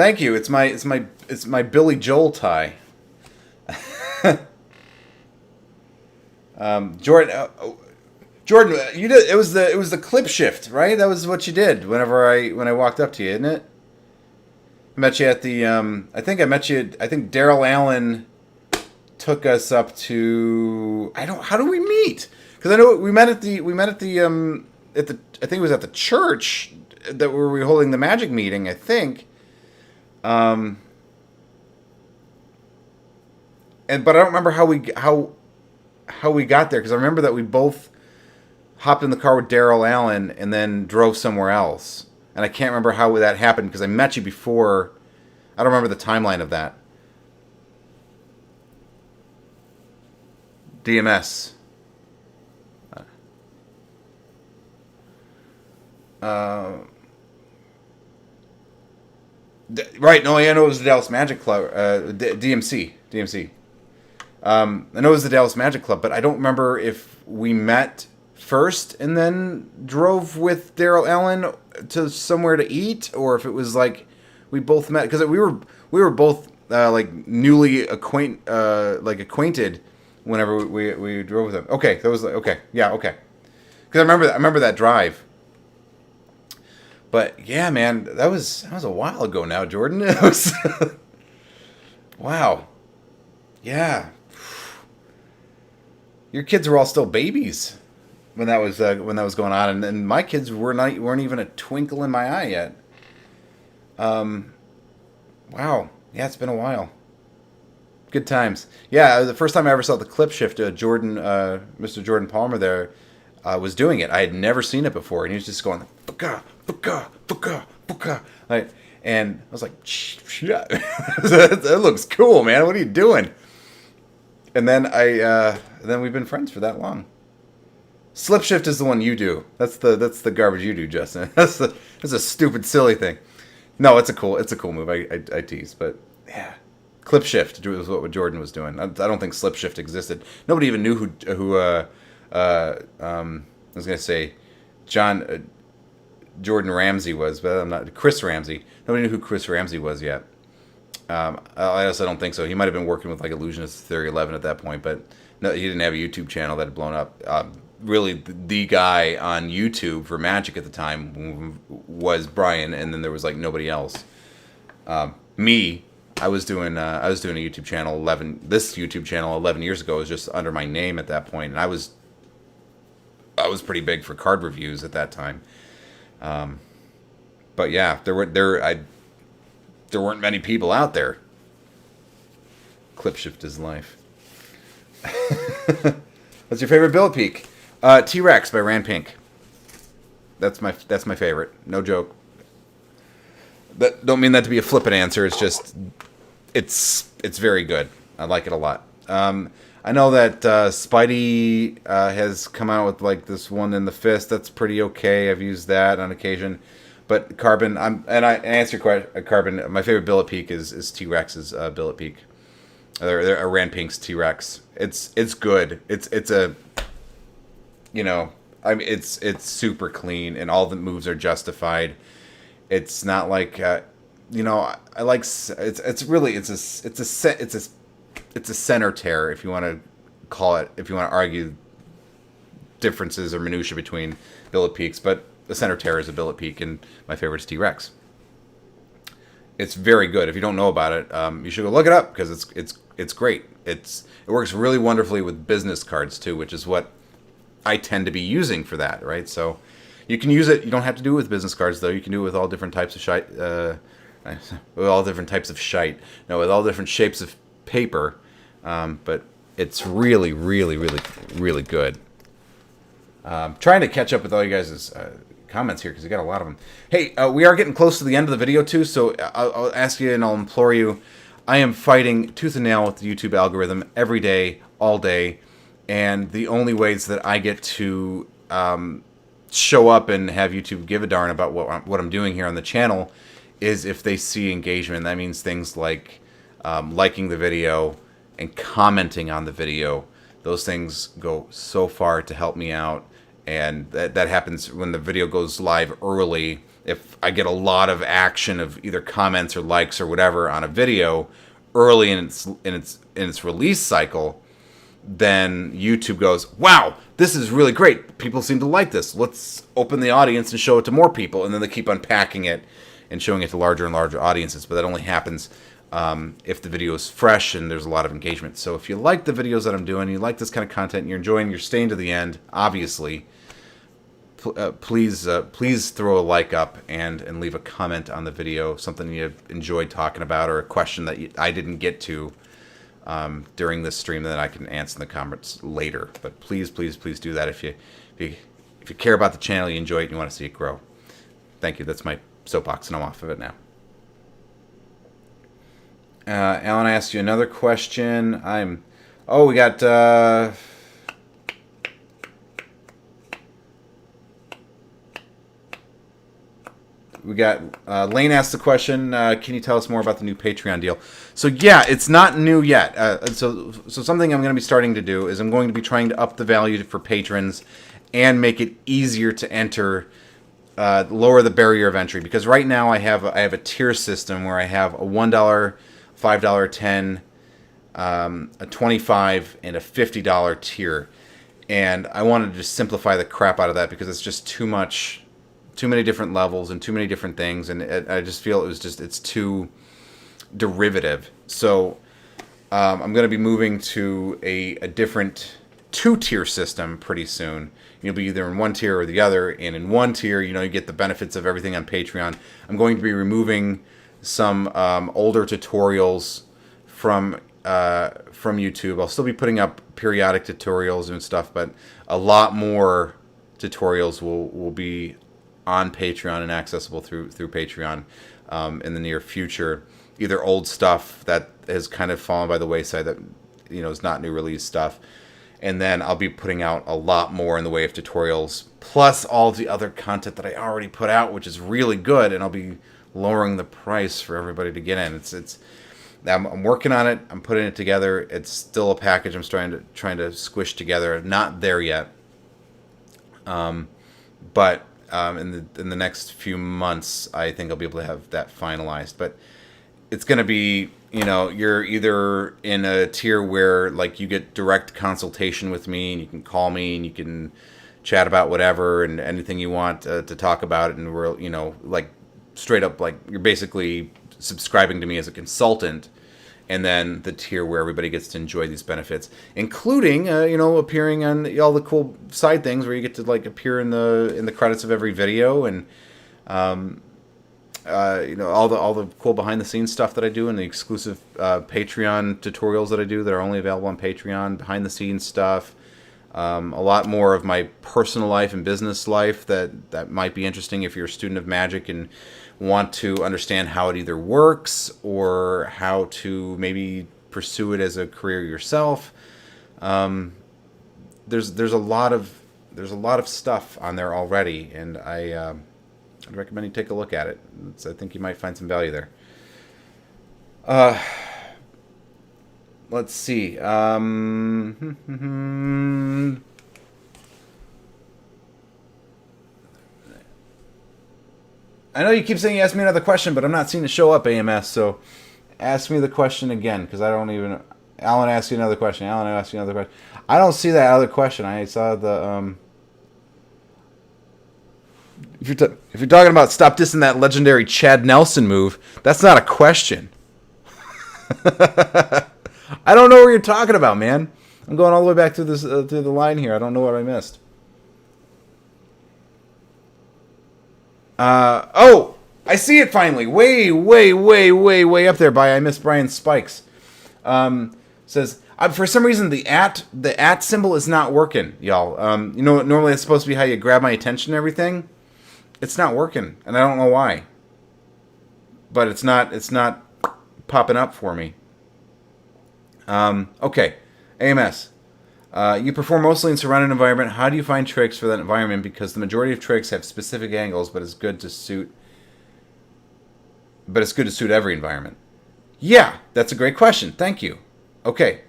Thank you. It's my Billy Joel tie. Jordan, Jordan, you did. It was the clip shift, right? That was what you did when I walked up to you, isn't it? I met you at the. I think I met you. I think Daryl Allen took us up to. I don't. How do we meet? Because I know we met at the. I think it was at the church that we were holding the magic meeting. I think. But I don't remember how we got there, because I remember that we both hopped in the car with Daryl Allen and then drove somewhere else. And I can't remember how that happened because I met you before. I don't remember the timeline of that. DMS. Right, no, I know it was the Dallas Magic Club. DMC. I know it was the Dallas Magic Club, but I don't remember if we met first and then drove with Daryl Allen to somewhere to eat, or if it was like we both met, because we were both like newly acquainted whenever we drove with him. Okay, that was like, okay, yeah, okay, because I remember that drive. But yeah, man, that was a while ago now, Jordan. It was wow, yeah. Your kids were all still babies when that was going on, and my kids weren't even a twinkle in my eye yet. Wow, yeah, it's been a while. Good times. Yeah, the first time I ever saw the clip shift, Mr. Jordan Palmer there was doing it. I had never seen it before, and he was just going "Buka, buka, buka, buka," like, and I was like, "Shit, that looks cool, man. What are you doing?" And then then we've been friends for that long. Slip shift is the one you do. That's the garbage you do, Justin. That's a stupid, silly thing. No, it's a cool move. I tease, but yeah, clip shift was what Jordan was doing. I don't think slip shift existed. Nobody even knew who I was gonna say Jordan Ramsey was, but I'm not. Chris Ramsey. Nobody knew who Chris Ramsey was yet. I also don't think so. He might have been working with like Illusionist Theory 11 at that point, but no, he didn't have a YouTube channel that had blown up. Really, the guy on YouTube for Magic at the time was Brian, and then there was like nobody else. Me, I was doing a YouTube channel 11. This YouTube channel 11 years ago was just under my name at that point, and I was pretty big for card reviews at that time. But yeah, there weren't many people out there. Clip shift is life. What's your favorite Billet Peak? T-Rex by Rand Pink. That's my favorite. No joke. That don't mean that to be a flippant answer. It's just it's very good. I like it a lot. I know that Spidey has come out with like this one in the fist. That's pretty okay. I've used that on occasion. But Carbon, I answer your question. Carbon, my favorite Billet Peak is T-Rex's Billet Peak. They're Rand Pink's T-Rex. It's good. It's a, you know, I mean, it's super clean and all the moves are justified. It's not like, you know, I like it's really a center tear, if you want to call it, if you want to argue differences or minutia between Billet Peaks, but the center tear is a Billet Peak, and my favorite is T-Rex. It's very good. If you don't know about it, you should go look it up, because it's great. It works really wonderfully with business cards too, which is what I tend to be using for that, right? So you can use it. You don't have to do it with business cards, though. You can do it with all different types of shite. With all different types of shite. No, with all different shapes of paper. But it's really, really, really, really good. Trying to catch up with all you guys' comments here, because you got a lot of them. Hey, we are getting close to the end of the video too, so I'll ask you and I'll implore you. I am fighting tooth and nail with the YouTube algorithm every day, all day, and the only ways that I get to show up and have YouTube give a darn about what I'm doing here on the channel is if they see engagement. That means things like liking the video and commenting on the video. Those things go so far to help me out And that happens when the video goes live early. If I get a lot of action of either comments or likes or whatever on a video early in its release cycle, then YouTube goes, wow, this is really great. People seem to like this. Let's open the audience and show it to more people. And then they keep unpacking it and showing it to larger and larger audiences. But that only happens if the video is fresh and there's a lot of engagement. So if you like the videos that I'm doing, you like this kind of content, and you're enjoying, you're staying to the end, obviously, please throw a like up and leave a comment on the video, something you enjoyed talking about, or a question that I didn't get to during this stream that I can answer in the comments later. But please do that if you care about the channel, you enjoy it, and you want to see it grow. Thank you. That's my soapbox, and I'm off of it now. Alan, I asked you another question. We got Lane asked the question, can you tell us more about the new Patreon deal? So yeah, it's not new yet. So something I'm going to be starting to do is I'm going to be trying to up the value for patrons and make it easier to enter, lower the barrier of entry. Because right now I have a tier system where I have a $1, $5, $10, a $25, and a $50 tier. And I wanted to just simplify the crap out of that because it's just too much. Too many different levels and too many different things, and I just feel it's too derivative. So I'm going to be moving to a different 2-tier system pretty soon. You'll be either in one tier or the other, and in one tier, you get the benefits of everything on Patreon. I'm going to be removing some older tutorials from YouTube. I'll still be putting up periodic tutorials and stuff, but a lot more tutorials will be on Patreon and accessible through Patreon in the near future. Either old stuff that has kind of fallen by the wayside that is not new release stuff, and then I'll be putting out a lot more in the way of tutorials, plus all the other content that I already put out, which is really good, and I'll be lowering the price for everybody to get in. I'm working on it. I'm putting it together. It's still a package I'm trying to squish together. Not there yet, but in the next few months, I think I'll be able to have that finalized. But it's going to be, you're either in a tier where like you get direct consultation with me, and you can call me, and you can chat about whatever and anything you want to talk about it, and we're like straight up, like you're basically subscribing to me as a consultant. And then the tier where everybody gets to enjoy these benefits, including, appearing on all the cool side things where you get to like appear in the credits of every video, and all the cool behind the scenes stuff that I do, and the exclusive Patreon tutorials that I do that are only available on Patreon, behind the scenes stuff, a lot more of my personal life and business life that might be interesting if you're a student of magic and want to understand how it either works or how to maybe pursue it as a career yourself. There's a lot of stuff on there already, and I'd recommend you take a look at it. I think you might find some value there. Let's see. I know you keep saying you asked me another question, but I'm not seeing it show up, AMS, so ask me the question again, because I don't even... Alan asked you another question. Alan asked you another question. I don't see that other question. I saw the... If you're talking about stop dissing that legendary Chad Nelson move, that's not a question. I don't know what you're talking about, man. I'm going all the way back through this through the line here. I don't know what I missed. I see it finally. Way up there by I Miss Brian Spikes. Says for some reason the at symbol is not working, y'all. Normally it's supposed to be how you grab my attention and everything. It's not working, and I don't know why. But it's not popping up for me. Okay, AMS. You perform mostly in surrounded environment. How do you find tricks for that environment? Because the majority of tricks have specific angles, but it's good to suit every environment. Yeah, that's a great question. Thank you. Okay.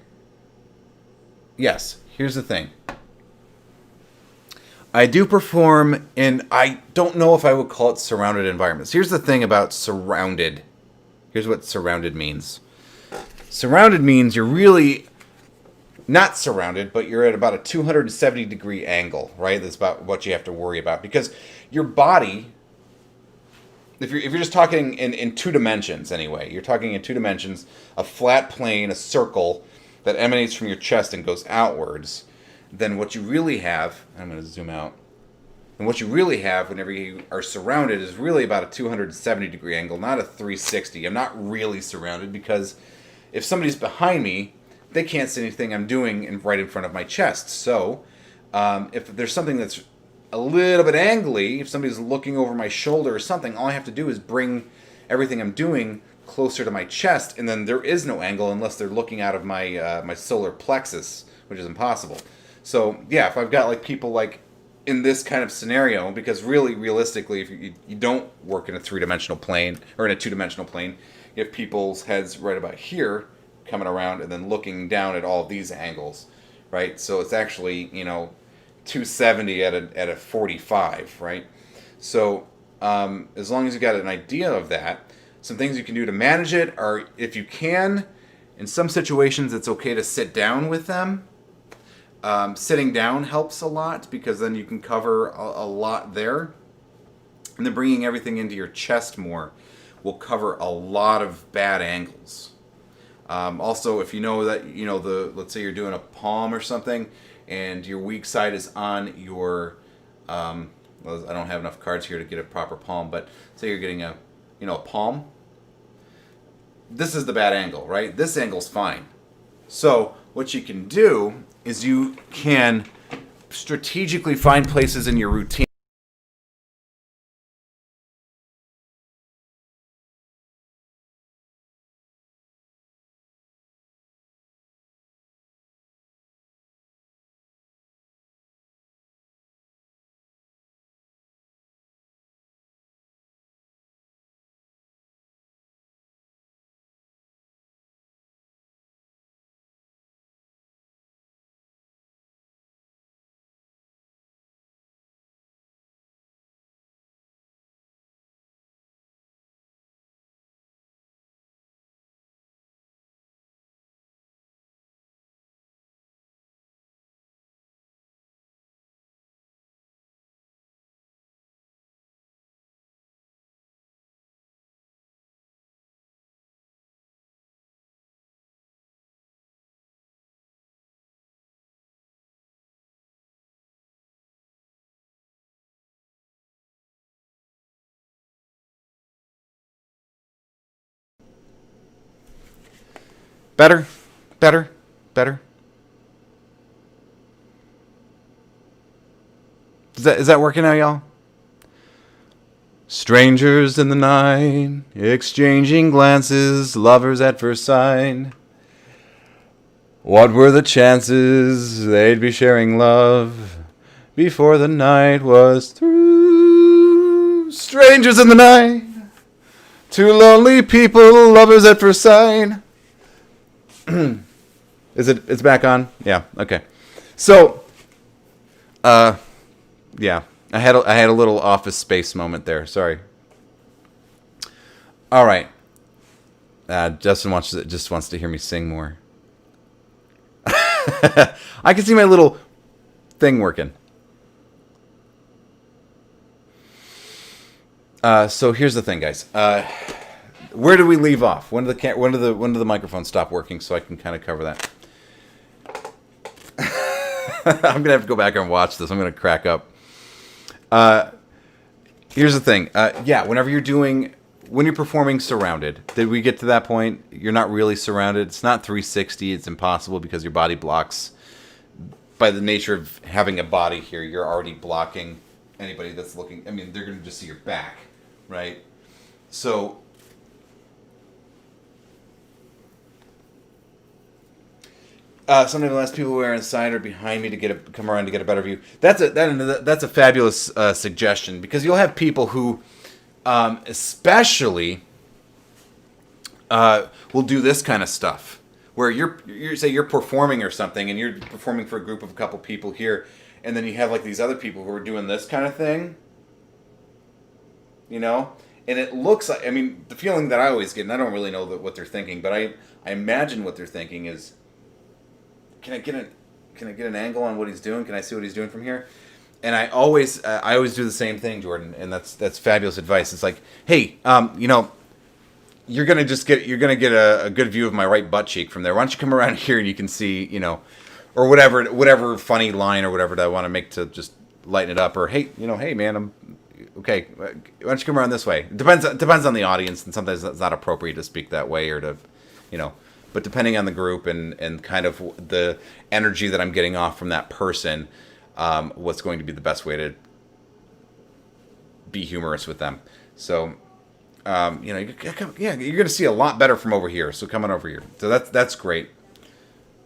Yes, here's the thing. I do perform in, I don't know if I would call it surrounded environments. Here's the thing about surrounded. Here's what surrounded means. Surrounded means you're really not surrounded, but you're at about a 270 degree angle, right? That's about what you have to worry about. Because your body, if you're just talking in two dimensions anyway, you're talking in two dimensions, a flat plane, a circle that emanates from your chest and goes outwards, then what you really have, I'm going to zoom out, and what you really have whenever you are surrounded is really about a 270 degree angle, not a 360. I'm not really surrounded because if somebody's behind me, they can't see anything I'm doing right in front of my chest. So if there's something that's a little bit angly, if somebody's looking over my shoulder or something, all I have to do is bring everything I'm doing closer to my chest, and then there is no angle unless they're looking out of my my solar plexus, which is impossible. So yeah, if I've got like people like in this kind of scenario, because really realistically, if you don't work in a three-dimensional plane or in a two-dimensional plane, you have people's heads right about here coming around and then looking down at all of these angles, right? So it's actually 270 at a 45, right? So as long as you got an idea of that, some things you can do to manage it are, if you can, in some situations it's okay to sit down with them. Sitting down helps a lot because then you can cover a lot there. And then bringing everything into your chest more will cover a lot of bad angles. Also, if you know that, let's say you're doing a palm or something and your weak side is on your, I don't have enough cards here to get a proper palm, but say you're getting a palm. This is the bad angle, right? This angle's fine. So what you can do is you can strategically find places in your routine. Better, better, better. Is that working now, y'all? Strangers in the night, exchanging glances, lovers at first sight. What were the chances they'd be sharing love before the night was through? Strangers in the night, two lonely people, lovers at first sight. It's back on? Yeah, okay. So, yeah, I had a little Office Space moment there. Sorry. All right. Justin just wants to hear me sing more. I can see my little thing working. So here's the thing, guys. Where do we leave off? When do the microphones stop working so I can kind of cover that? I'm gonna have to go back and watch this. I'm gonna crack up. Here's the thing. Yeah, when you're performing surrounded, did we get to that point? You're not really surrounded. It's not 360. It's impossible because your body blocks. By the nature of having a body here, you're already blocking anybody that's looking. I mean, they're gonna just see your back, right? So. Sometimes less people who are inside or behind me to come around to get a better view. That's a fabulous suggestion because you'll have people who, especially, will do this kind of stuff where you're performing or something and you're performing for a group of a couple people here, and then you have like these other people who are doing this kind of thing, you know, and it looks like, I mean, the feeling that I always get, and I don't really know what they're thinking, but I imagine what they're thinking is, can I get an angle on what he's doing? Can I see what he's doing from here? And I always do the same thing, Jordan, and that's fabulous advice. It's like, hey, you know, you're gonna get a good view of my right butt cheek from there. Why don't you come around here and you can see, you know, or whatever funny line or whatever that I want to make to just lighten it up. Or hey, you know, hey man, I'm okay. Why don't you come around this way? It depends on the audience, and sometimes it's not appropriate to speak that way or to, you know. But depending on the group and kind of the energy that I'm getting off from that person, what's going to be the best way to be humorous with them. So, you know, you're going to see a lot better from over here. So come on over here. So that's great.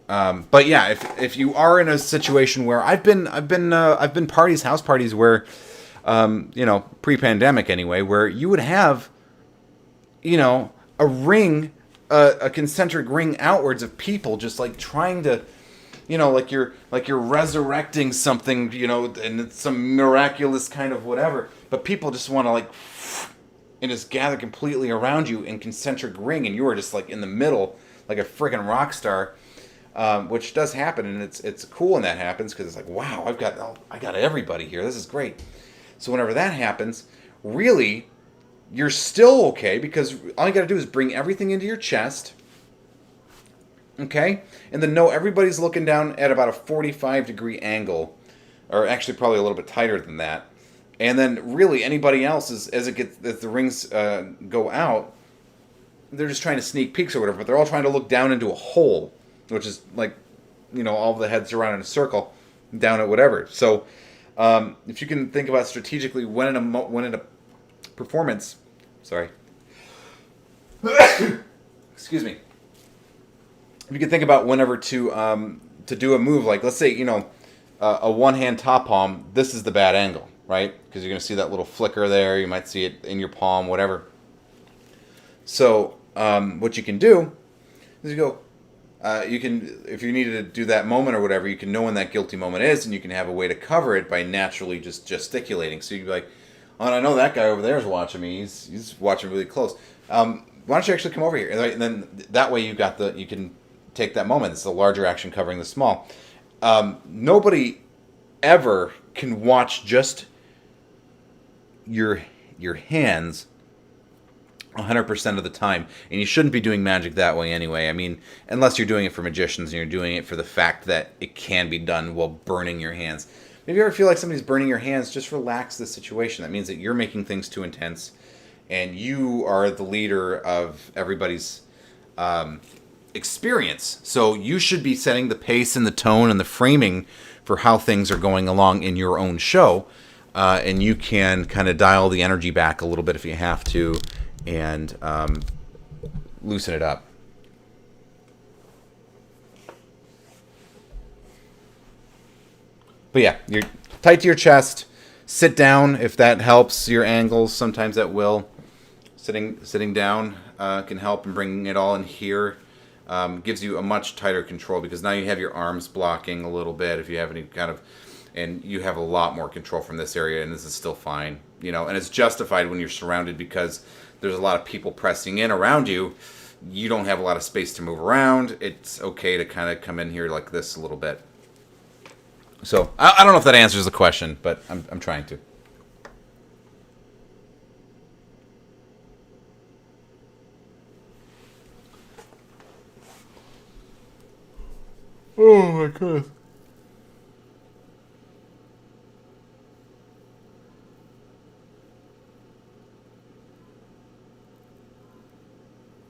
But yeah, if you are in a situation where I've been house parties where, you know, pre-pandemic anyway, where you would have, you know, a ring, a concentric ring outwards of people just like trying to, you know, like you're resurrecting something, you know, and it's some miraculous kind of whatever, but people just want to like, and just gather completely around you in concentric ring, and you are just like in the middle, like a freaking rock star, which does happen, and it's cool when that happens because it's like, wow, I got everybody here. This is great. So whenever that happens, really, you're still okay because all you got to do is bring everything into your chest. Okay? And then know everybody's looking down at about a 45-degree angle, or actually probably a little bit tighter than that. And then really anybody else, as the rings go out, they're just trying to sneak peeks or whatever, but they're all trying to look down into a hole, which is like, you know, all the heads around in a circle, down at whatever. So if you can think about strategically when in a performance, sorry, excuse me. If you can think about whenever to do a move, like let's say, you know, a one-hand top palm, this is the bad angle, right? Because you're going to see that little flicker there. You might see it in your palm, whatever. So what you can do is you go, you can, if you needed to do that moment or whatever, you can know when that guilty moment is, and you can have a way to cover it by naturally just gesticulating. So you can be like, oh, and I know that guy over there is watching me. He's watching really close. Why don't you actually come over here? And then that way you can take that moment. It's the larger action covering the small. Nobody ever can watch just your hands 100% of the time, and you shouldn't be doing magic that way anyway. I mean, unless you're doing it for magicians and you're doing it for the fact that it can be done while burning your hands. If you ever feel like somebody's burning your hands, just relax the situation. That means that you're making things too intense, and you are the leader of everybody's experience. So you should be setting the pace and the tone and the framing for how things are going along in your own show, and you can kind of dial the energy back a little bit if you have to, and loosen it up. But yeah, you're tight to your chest. Sit down if that helps your angles. Sometimes that will. Sitting down can help, and bringing it all in here gives you a much tighter control, because now you have your arms blocking a little bit if you have any kind of, and you have a lot more control from this area, and this is still fine, you know, and it's justified when you're surrounded because there's a lot of people pressing in around you. You don't have a lot of space to move around. It's okay to kind of come in here like this a little bit. So I don't know if that answers the question, but I'm trying to. Oh my goodness.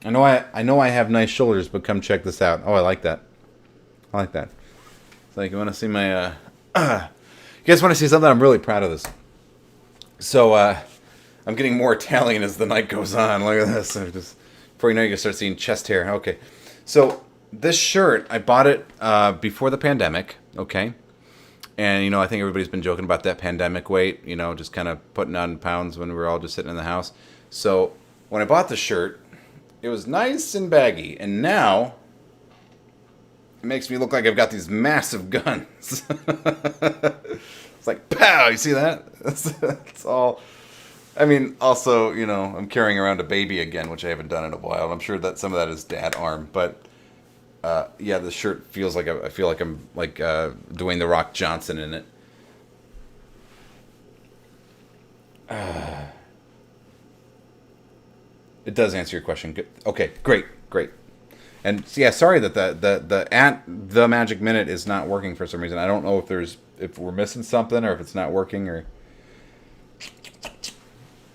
I know I have nice shoulders, but come check this out. Oh, I like that. I like that. It's like, you want to see my you guys want to see something? I'm really proud of this. So I'm getting more Italian as the night goes on. Look at this. Before you know, you can start seeing chest hair. Okay. So this shirt, I bought it before the pandemic, okay? And, you know, I think everybody's been joking about that pandemic weight, you know, just kind of putting on pounds when we were all just sitting in the house. So when I bought the shirt, it was nice and baggy. And now It makes me look like I've got these massive guns. It's like, pow, you see that? That's all. I mean, also, you know, I'm carrying around a baby again, which I haven't done in a while. I'm sure that some of that is dad arm, but yeah, the shirt feels like I feel like I'm like Dwayne the Rock Johnson in it. It does answer your question. Good. Okay, great. And yeah, sorry that the magic minute is not working for some reason. I don't know if we're missing something or if it's not working or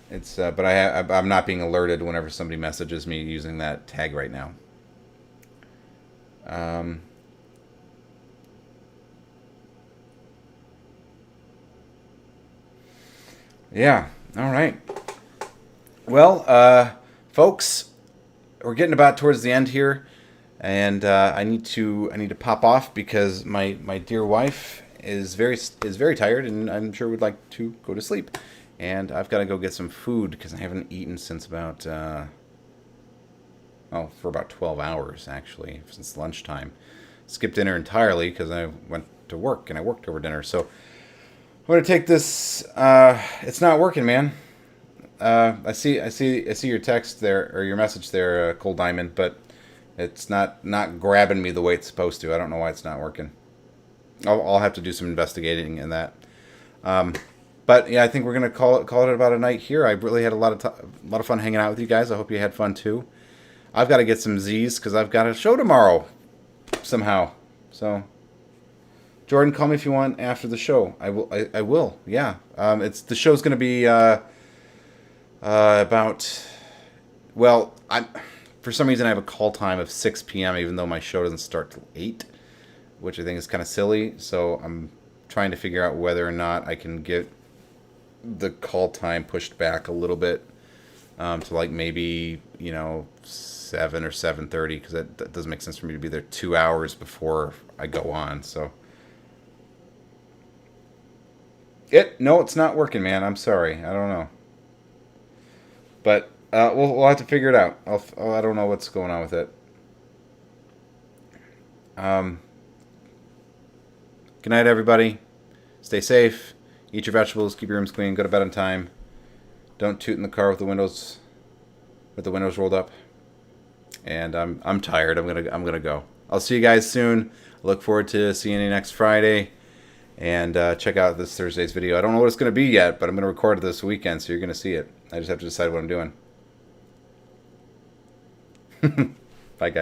it's. But I'm not being alerted whenever somebody messages me using that tag right now. Yeah. All right. Well, folks, we're getting about towards the end here, and I need to pop off because my dear wife is very tired, and I'm sure would like to go to sleep, and I've got to go get some food because I haven't eaten since about for about 12 hours actually, since lunchtime. Skipped dinner entirely because I went to work and I worked over dinner. So I'm going to take this. It's not working, man. I see your text there or your message there, Cold Diamond, but it's not grabbing me the way it's supposed to. I don't know why it's not working. I'll have to do some investigating in that. But yeah, I think we're gonna call it about a night here. I really had a lot of fun hanging out with you guys. I hope you had fun too. I've got to get some Z's because I've got a show tomorrow somehow. So Jordan, call me if you want after the show. I will. Yeah. The show's gonna be about. Well, for some reason I have a call time of 6 p.m. even though my show doesn't start till 8, which I think is kind of silly. So I'm trying to figure out whether or not I can get the call time pushed back a little bit to like maybe 7 or 7:30 because that doesn't make sense for me to be there 2 hours before I go on. So no, it's not working, man. I'm sorry. I don't know, but we'll have to figure it out. I don't know what's going on with it. Good night, everybody. Stay safe. Eat your vegetables. Keep your rooms clean. Go to bed on time. Don't toot in the car with the windows rolled up. And I'm tired. I'm gonna go. I'll see you guys soon. I look forward to seeing you next Friday. And check out this Thursday's video. I don't know what it's gonna be yet, but I'm gonna record it this weekend, so you're gonna see it. I just have to decide what I'm doing. Bye, guys.